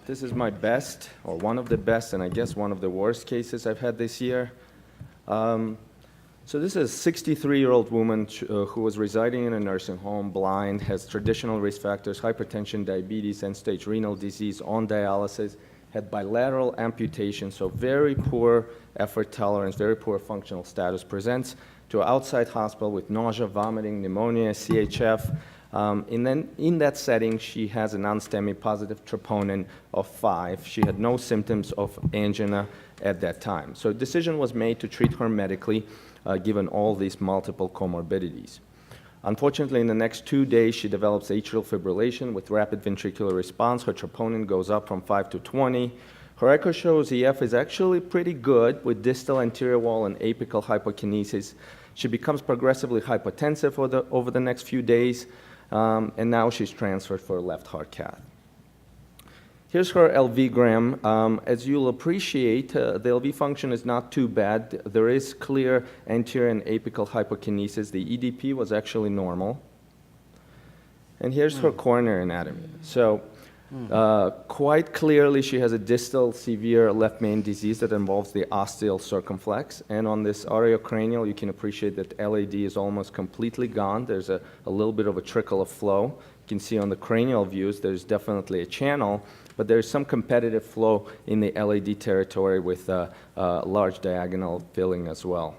This is my best, or one of the best, and I guess one of the worst cases I've had this year. So this is a 63-year-old woman who was residing in a nursing home, blind, has traditional risk factors, hypertension, diabetes, end-stage renal disease, on dialysis, had bilateral amputation, so very poor effort tolerance, very poor functional status, presents to an outside hospital with nausea, vomiting, pneumonia, CHF. And then in that setting, she has a non-STEMI positive troponin of 5. She had no symptoms of angina at that time. So a decision was made to treat her medically, given all these multiple comorbidities. Unfortunately, in the next 2 days, she develops atrial fibrillation with rapid ventricular response. Her troponin goes up from 5 to 20. Her echo shows EF is actually pretty good with distal anterior wall and apical hypokinesis. She becomes progressively hypotensive over the next few days, and now she's transferred for a left heart cath. Here's her LV gram. As you'll appreciate, the LV function is not too bad. There is clear anterior and apical hypokinesis. The EDP was actually normal. And here's her coronary anatomy. So quite clearly, she has a distal severe left main disease that involves the ostial circumflex. And on this areocranial, you can appreciate that LAD is almost completely gone. There's a little bit of a trickle of flow. You can see on the cranial views, there's definitely a channel, but there's some competitive flow in the LAD territory with large diagonal filling as well.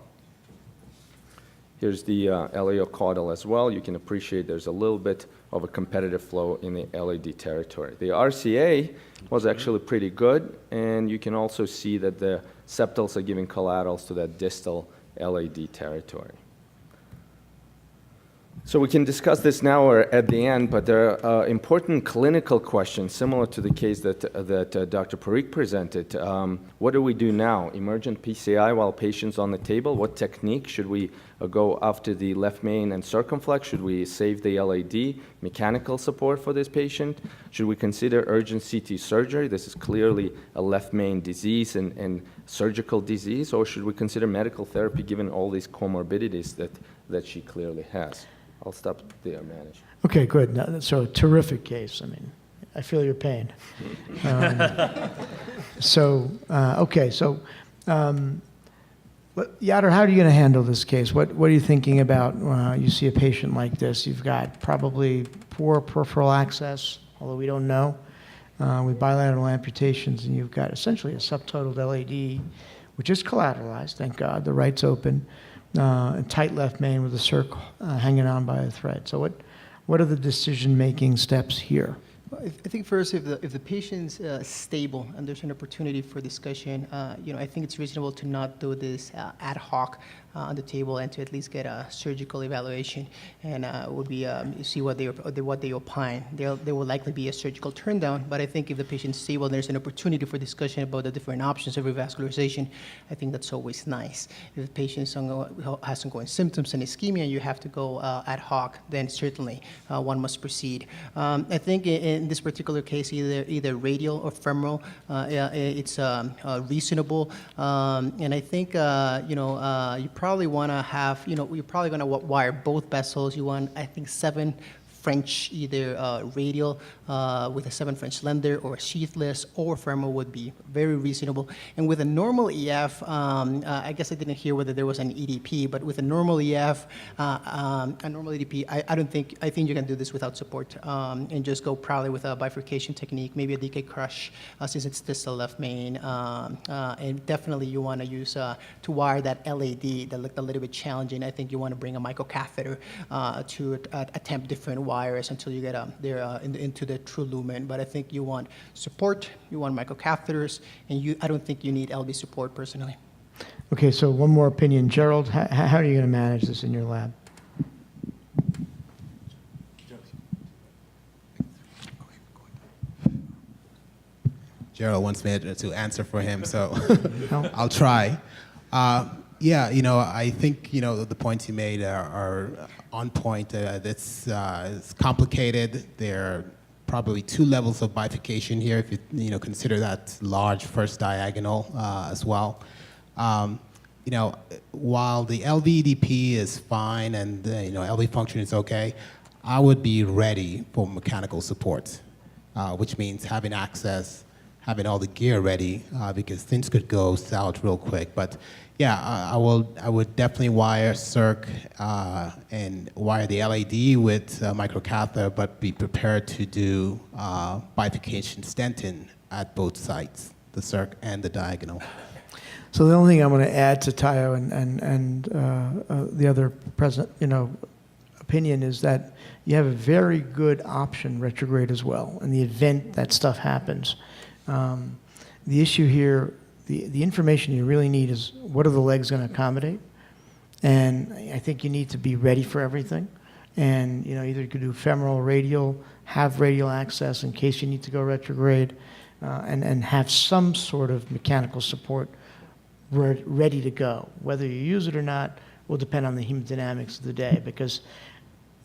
Here's the iliacaudal as well. You can appreciate there's a little bit of a competitive flow in the LAD territory. The RCA was actually pretty good, and you can also see that the septals are giving collaterals to that distal LAD territory. So we can discuss this now or at the end, but there are important clinical questions similar to the case that Dr. Parikh presented. What do we do now? Emergent PCI while patient's on the table? What technique? Should we go after the left main and circumflex? Should we save the LAD? Mechanical support for this patient? Should we consider urgent CT surgery? This is clearly a left main disease and surgical disease. Or should we consider medical therapy given all these comorbidities that she clearly has? I'll stop there, Manish. Okay, good. No, so a terrific case. I mean, I feel your pain. Yadar, how are you going to handle this case? What are you thinking about you see a patient like this? You've got probably poor peripheral access, although we don't know, with bilateral amputations, and you've got essentially a subtotal LAD, which is collateralized, thank God. The right's open. A tight left main with a circle hanging on by a thread. So what are the decision-making steps here? I think first, if the patient's stable and there's an opportunity for discussion, I think it's reasonable to not do this ad hoc on the table and to at least get a surgical evaluation and would be see what they opine. There will likely be a surgical turndown, but I think if the patient's stable, there's an opportunity for discussion about the different options of revascularization. I think that's always nice. If the patient has ongoing symptoms and ischemia, you have to go ad hoc, then certainly one must proceed. I think in this particular case, either radial or femoral, it's reasonable, and I think you probably want to have, you're probably going to wire both vessels. You want, I think, 7 French, either radial with a 7 French lender or sheathless or femoral would be very reasonable. And with a normal EF, I guess I didn't hear whether there was an EDP, but with a normal EF, a normal EDP, I think you can do this without support and just go probably with a bifurcation technique, maybe a DK crush since it's distal left main. And definitely you want to use, to wire that LAD that looked a little bit challenging, I think you want to bring a microcatheter to attempt different wires until you get into the true lumen. But I think you want support, you want microcatheters, and I don't think you need LV support personally. Okay, so one more opinion. Gerald, how are you going to manage this in your lab? Gerald wants me to answer for him, so I'll try. I think, the points you made are on point. It's complicated. There are probably 2 levels of bifurcation here if you consider that large first diagonal as well. While the LVEDP is fine and LV function is okay, I would be ready for mechanical support. which means having access, having all the gear ready, because things could go south real quick. But yeah, I would definitely wire circ and wire the LAD with microcatheter, but be prepared to do bifurcation stenting at both sites, the circ and the diagonal. So the only thing I'm going to add to Tayo and the other present, opinion is that you have a very good option retrograde as well in the event that stuff happens. The issue here, the information you really need is what are the legs going to accommodate? And I think you need to be ready for everything. And either you could do femoral, radial, have radial access in case you need to go retrograde, and have some sort of mechanical support ready to go. Whether you use it or not will depend on the hemodynamics of the day, because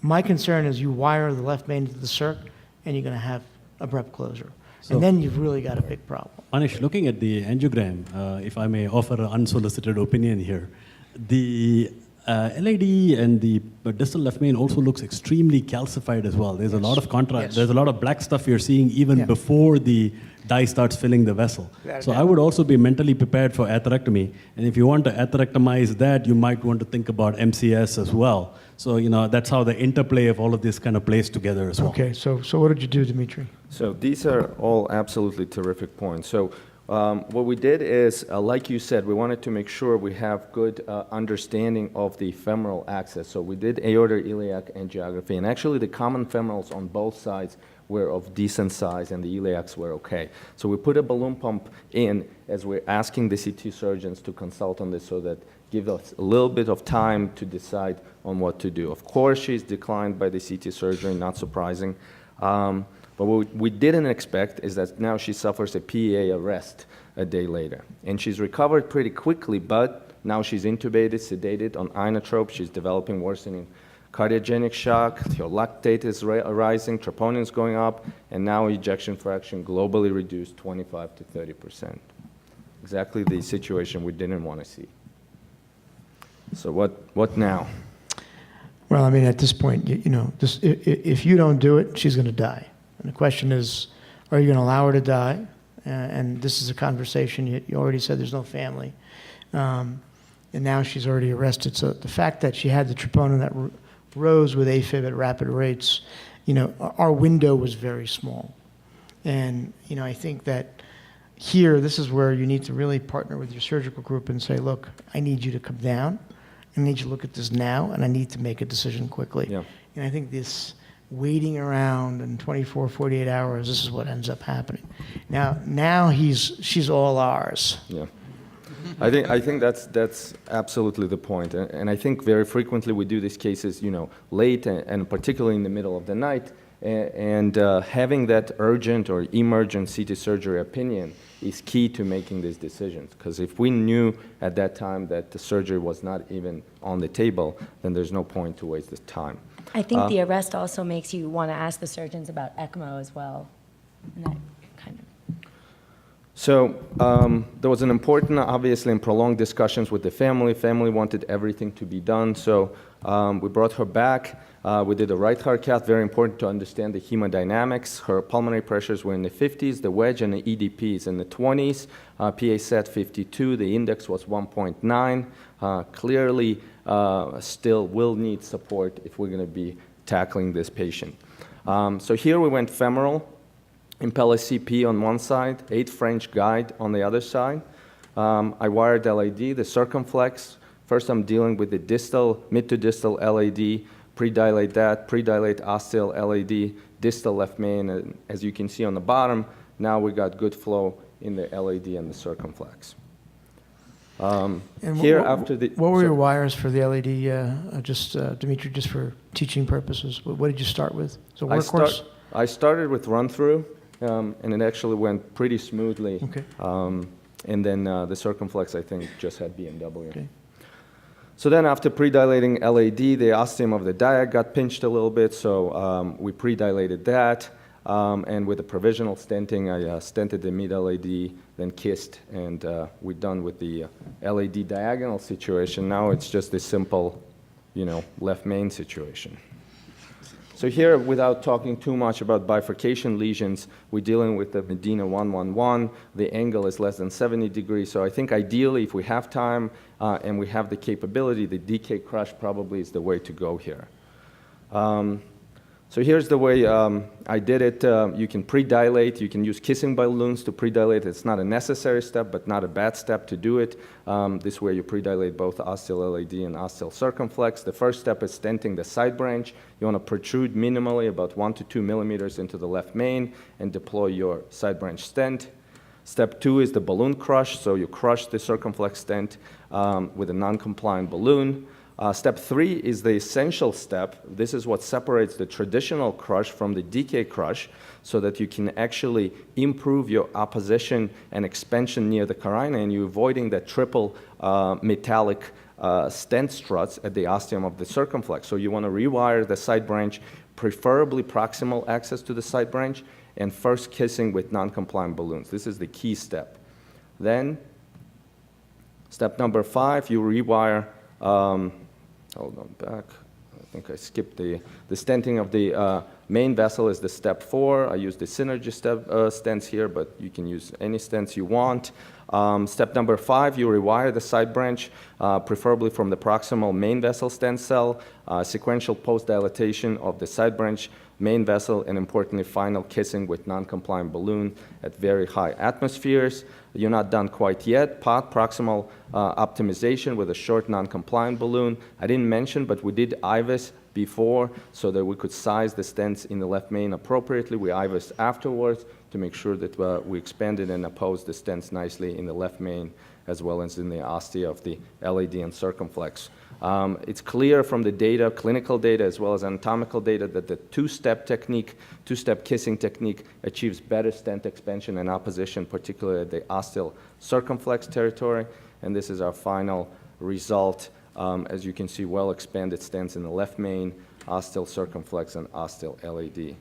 my concern is you wire the left main to the circ and you're going to have abrupt closure. So, and then you've really got a big problem. Anish, looking at the angiogram, if I may offer an unsolicited opinion here, the LAD and the distal left main also looks extremely calcified as well. There's a lot of contrast. Yes. There's a lot of black stuff you're seeing even before the dye starts filling the vessel. So I would also be mentally prepared for atherectomy. And if you want to atherectomize that, you might want to think about MCS as well. So, that's how the interplay of all of this kind of plays together as well. Okay, so what did you do, Dmitry? So these are all absolutely terrific points. So what we did is, like you said, we wanted to make sure we have good understanding of the femoral axis. So we did aortoiliac angiography, and actually the common femorals on both sides were of decent size, and the iliacs were okay. So we put a balloon pump in as we're asking the CT surgeons to consult on this, so that give us a little bit of time to decide on what to do. Of course, she's declined by the CT surgery, not surprising. But what we didn't expect is that now she suffers a PEA arrest a day later. And she's recovered pretty quickly, but now she's intubated, sedated on inotrope. She's developing worsening cardiogenic shock. Her lactate is rising, troponin is going up, and now ejection fraction globally reduced 25 to 30%. Exactly the situation we didn't want to see. So what now? Well, I mean, at this point, if you don't do it, she's going to die. And the question is, are you going to allow her to die? And this is a conversation. You already said there's no family. And now she's already arrested. So the fact that she had the troponin that rose with AFib at rapid rates, our window was very small. And, I think that here, this is where you need to really partner with your surgical group and say, look, I need you to come down. I need you to look at this now, and I need to make a decision quickly. Yeah. And I think this waiting around in 24, 48 hours, this is what ends up happening. Now she's all ours. Yeah. I think that's absolutely the point. And I think very frequently we do these cases, late and particularly in the middle of the night. And having that urgent or emergent CT surgery opinion is key to making these decisions. Because if we knew at that time that the surgery was not even on the table, then there's no point to waste this time. I think the arrest also makes you want to ask the surgeons about ECMO as well. And that kind of. So there was an important, obviously, and prolonged discussions with the family. Family wanted everything to be done. So we brought her back. We did a right heart cath, very important to understand the hemodynamics. Her pulmonary pressures were in the 50s, the wedge and the EDP is in the 20s. PA set 52, the index was 1.9. Clearly, still will need support if we're going to be tackling this patient. So here we went femoral, Impella CP on one side, 8 French guide on the other side. I wired LAD, the circumflex. First I'm dealing with the distal, mid to distal LAD, predilate that, predilate ostial LAD, distal left main, and as you can see on the bottom, now we got good flow in the LAD and the circumflex. And here what, after the... What were your wires for the LAD, Dmitry, just for teaching purposes? What did you start with? So workhorse? I started with run-through, and it actually went pretty smoothly. Okay. And then the circumflex, I think, just had BMW. Okay. So then after predilating LAD, the ostium of the diag got pinched a little bit, so we predilated that. And with the provisional stenting, I stented the mid-LAD, then kissed, and we're done with the LAD diagonal situation. Now it's just a simple, left main situation. So here, without talking too much about bifurcation lesions, we're dealing with the Medina 111. The angle is less than 70 degrees. So I think ideally, if we have time and we have the capability, the DK crush probably is the way to go here. So here's the way I did it. You can pre-dilate. You can use kissing balloons to pre-dilate. It's not a necessary step, but not a bad step to do it. This way you pre-dilate both ostial LAD and ostial circumflex. The first step is stenting the side branch. You want to protrude minimally about 1 to 2 millimeters into the left main and deploy your side branch stent. Step 2 is the balloon crush. So you crush the circumflex stent with a non-compliant balloon. Step 3 is the essential step. This is what separates the traditional crush from the DK crush so that you can actually improve your opposition and expansion near the carina, and you're avoiding that triple metallic stent struts at the ostium of the circumflex. So you want to rewire the side branch, preferably proximal access to the side branch, and first kissing with non-compliant balloons. This is the key step. Then, step number 5, you rewire hold on back. I think I skipped the stenting of the main vessel is the step 4. I use the Synergy stents here, but you can use any stents you want. Step number 5, you rewire the side branch, preferably from the proximal main vessel stent cell, sequential post-dilatation of the side branch, main vessel, and importantly, final kissing with non-compliant balloon at very high atmospheres. You're not done quite yet. Proximal optimization with a short non-compliant balloon. I didn't mention, but we did IVUS before so that we could size the stents in the left main appropriately. We IVUS afterwards to make sure that we expanded and opposed the stents nicely in the left main as well as in the ostia of the LAD and circumflex. It's clear from the data, clinical data as well as anatomical data, that the two-step technique, two-step kissing technique achieves better stent expansion and opposition, particularly at the ostial circumflex territory. And this is our final result. As you can see, well-expanded stents in the left main, ostial circumflex, and ostial LAD.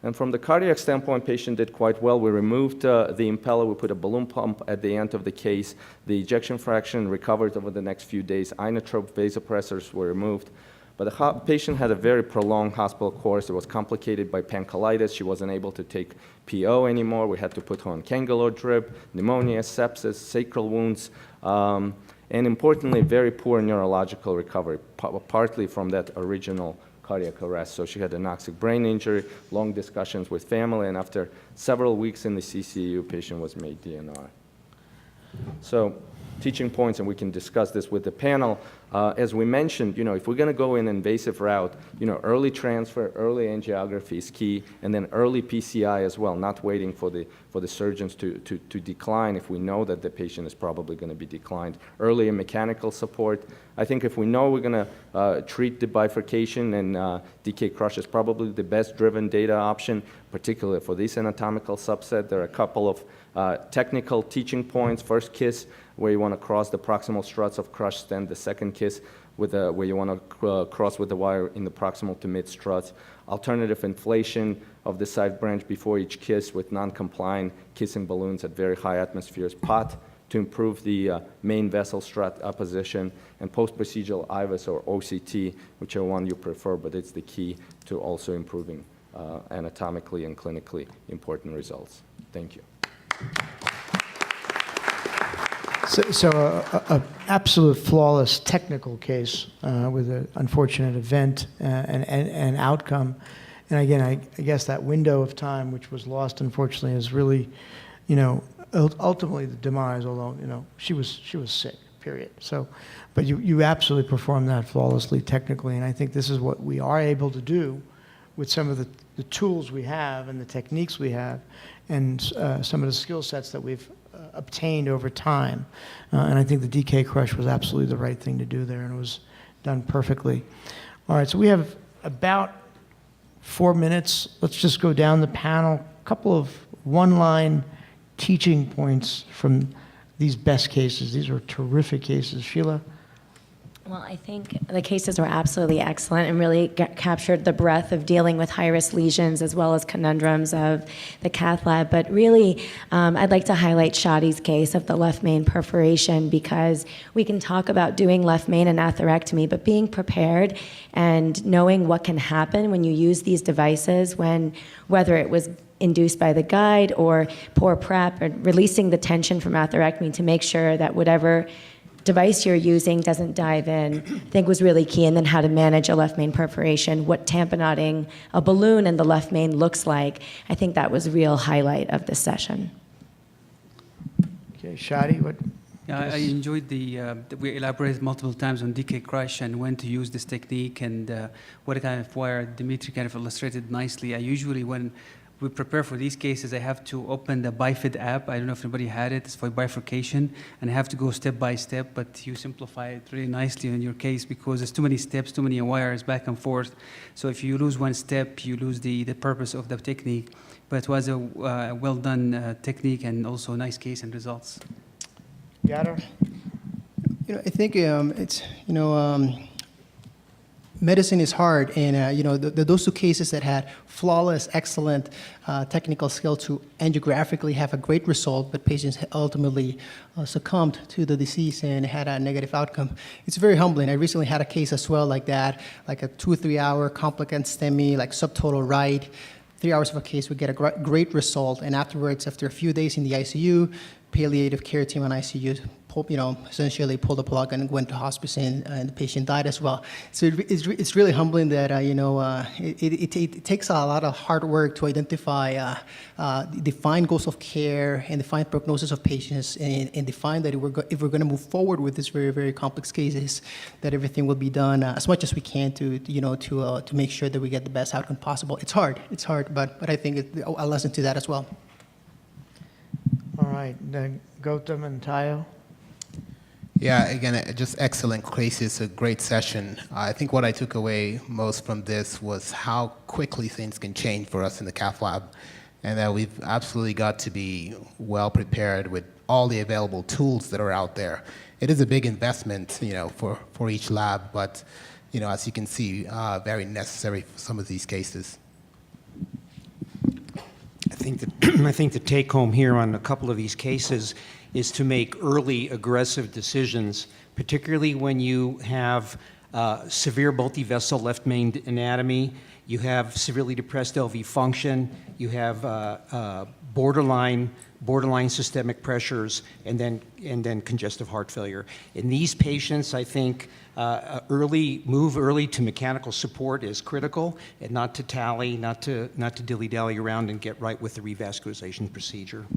And from the cardiac standpoint, patient did quite well. We removed the impeller. We put a balloon pump at the end of the case. The ejection fraction recovered over the next few days. Inotrope vasopressors were removed. But the patient had a very prolonged hospital course. It was complicated by pancolitis. She wasn't able to take PO anymore. We had to put her on Cangalore drip, pneumonia, sepsis, sacral wounds, and importantly, very poor neurological recovery, partly from that original cardiac arrest. So she had anoxic brain injury, long discussions with family, and after several weeks in the CCU, patient was made DNR. So teaching points, and we can discuss this with the panel. As we mentioned, if we're going to go an invasive route, early transfer, early angiography is key, and then early PCI as well, not waiting for the surgeons to decline if we know that the patient is probably going to be declined. Early and mechanical support. I think if we know we're going to treat the bifurcation, and DK crush is probably the best driven data option, particularly for this anatomical subset. There are a couple of technical teaching points. First kiss, where you want to cross the proximal struts of crush stent. The second kiss, where you want to cross with the wire in the proximal to mid struts. Alternative inflation of the side branch before each kiss with non-compliant kissing balloons at very high atmospheres. POT to improve the main vessel strut opposition, and post-procedural IVUS or OCT, whichever one you prefer, but it's the key to also improving anatomically and clinically important results. Thank you. So a absolute flawless technical case with an unfortunate event and outcome. And again, I guess that window of time, which was lost, unfortunately, is really, ultimately the demise, although, she was sick, period. So, but you absolutely performed that flawlessly technically, and I think this is what we are able to do with some of the tools we have and the techniques we have and some of the skill sets that we've obtained over time. And I think the DK crush was absolutely the right thing to do there, and it was done perfectly. All right, so we have about 4 minutes. Let's just go down the panel. A couple of one-line teaching points from these best cases. These are terrific cases. Sheila? Well, I think the cases were absolutely excellent and really captured the breadth of dealing with high-risk lesions as well as conundrums of the Cath lab. But really, I'd like to highlight Shadi's case of the left main perforation, because we can talk about doing left main and atherectomy, but being prepared and knowing what can happen when you use these devices, whether it was induced by the guide or poor prep, or releasing the tension from atherectomy to make sure that whatever device you're using doesn't dive in, I think was really key. And then how to manage a left main perforation, what tamponading a balloon in the left main looks like. I think that was a real highlight of this session. Okay, Shadi, what? Yeah, I enjoyed that we elaborated multiple times on DK crush and when to use this technique, and what kind of wire Dmitriy kind of illustrated nicely. I usually, when we prepare for these cases, I have to open the BiFid app. I don't know if anybody had it. It's for bifurcation, and I have to go step by step, but you simplify it really nicely in your case because there's too many steps, too many wires back and forth. So if you lose one step, you lose the purpose of the technique. But it was a well-done technique and also a nice case and results. Yadar? I think it's, medicine is hard, and those two cases that had flawless, excellent technical skill to angiographically have a great result, but patients ultimately succumbed to the disease and had a negative outcome. It's very humbling. I recently had a case as well like that, like a 2 or 3 hour complicant STEMI, like subtotal right. 3 hours of a case would get a great result, and afterwards, after a few days in the ICU, palliative care team in ICU, essentially pulled the plug and went to hospice, and the patient died as well. So it's really humbling that it takes a lot of hard work to identify, define goals of care and define prognosis of patients, and define that if we're going to move forward with these very, very complex cases, that everything will be done as much as we can to make sure that we get the best outcome possible. It's hard, but I think it's a lesson to that as well. All right, Gautam and Tayo? Yeah, again, just excellent cases, a great session. I think what I took away most from this was how quickly things can change for us in the Cath lab, and that we've absolutely got to be well prepared with all the available tools that are out there. It is a big investment, for each lab, but, as you can see, very necessary for some of these cases. I think the take home here on a couple of these cases is to make early aggressive decisions, particularly when you have severe multivessel left main anatomy, you have severely depressed LV function, you have borderline systemic pressures, and then congestive heart failure. In these patients, I think move early to mechanical support is critical, and not to tally, not to dilly-dally around and get right with the revascularization procedure.